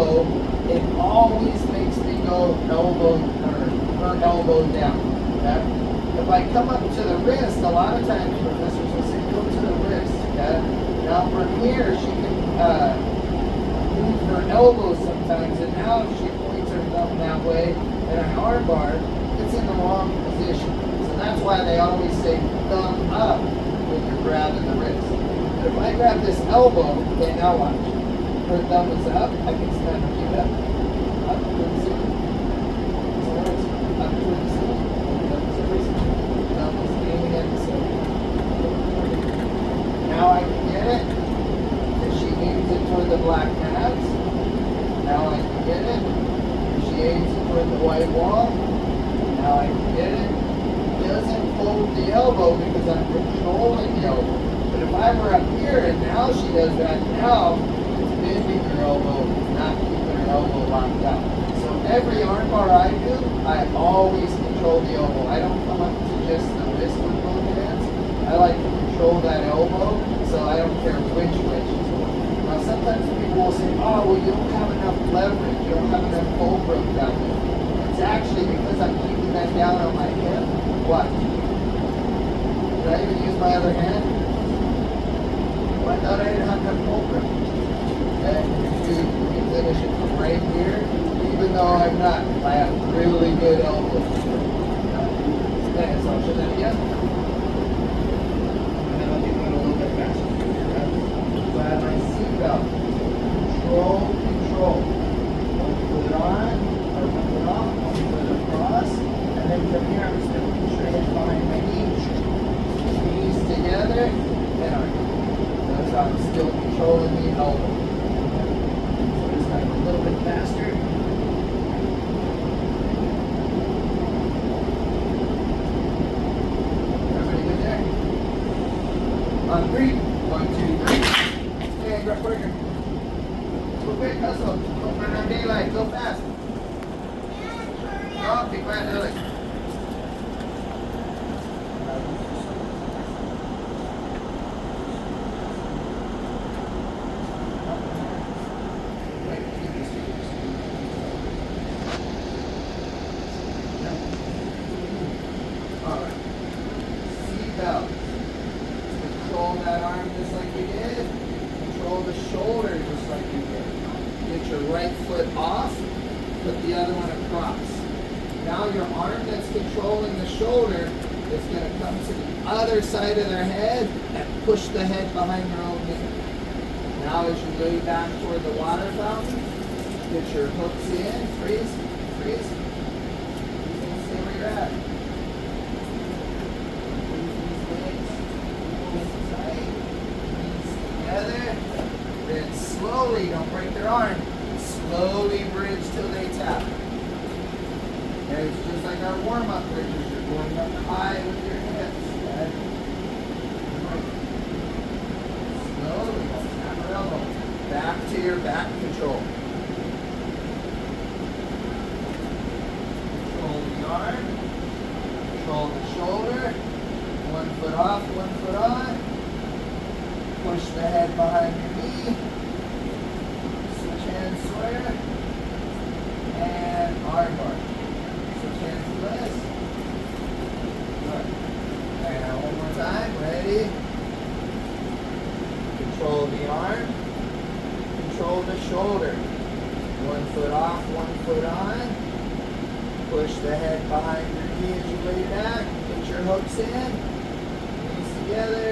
elbow, it always makes me go elbow or her elbow down. Okay? If I come up to the wrist, a lot of times professors will say go to the wrist. Okay? Now from here, she can move her elbow sometimes, and now if she points her thumb that way in an armbar, it's in the wrong position. So that's why they always say thumb up when you're grabbing the wrist. But if I grab this elbow, okay, now watch. Her thumb is up, I can stand and keep it up to the ceiling. So it's up to the ceiling. Thumb is aiming at the ceiling. Now I can get it. If she aims it toward the black tabs, now I can get it. If she aims it toward the white wall, now I can get it. It doesn't hold the elbow because I'm controlling the elbow. But if I were up here and now she does that, now it's bending her elbow, not keeping her elbow locked out. So every armbar I do, I always control the elbow. I don't come up to just the wrist with both hands. I like to control that elbow, so I don't care which way she's going. Now sometimes people will say, oh, well you don't have enough leverage, you don't have enough fulcrum down there. It's actually because I'm keeping that down on my hip. Watch. Did I even use my other hand? I thought I didn't have enough fulcrum. Okay, you can finish it from right here, even though I'm not. I have really good elbow. Okay, so I'll show that again. And then I'll do it a little bit faster. So I have my seatbelt. Control. One foot on, or one foot off, one foot across, and then from here I'm just going to push her head behind my knees. Knees together, and arm. So I'm still controlling the elbow. So just like a little bit faster. Everybody good there? On 3. 1, 2, 3. Hey, grab quicker. Go quick, hustle. Go for another daylight. Go fast. Oh, be quiet, early. Control that arm just like you did. Control the shoulder just like you did. Get your right foot off. Put the other one across. Now your arm that's controlling the shoulder is going to come to the other side of their head and push the head behind your own knee. Now as you lay back toward the water fountain, get your hooks in. Freeze. Stay where you're at. Together, then slowly, don't break their arm, slowly bridge till they tap. Okay, it's just like our warm-up bridges, you're going up high with your hips. Okay? Slowly, tap your elbow. Back to your back control. Control the arm, control the shoulder, 1 foot off, 1 foot on. Push the head behind your knee. Switch hands, Sawyer. And armbar. Switch hands to this. Good. And now one more time. Ready? Control the arm. Control the shoulder. 1 foot off, 1 foot on. Push the head behind your knee as you lay back. Get your hooks in. Knees together.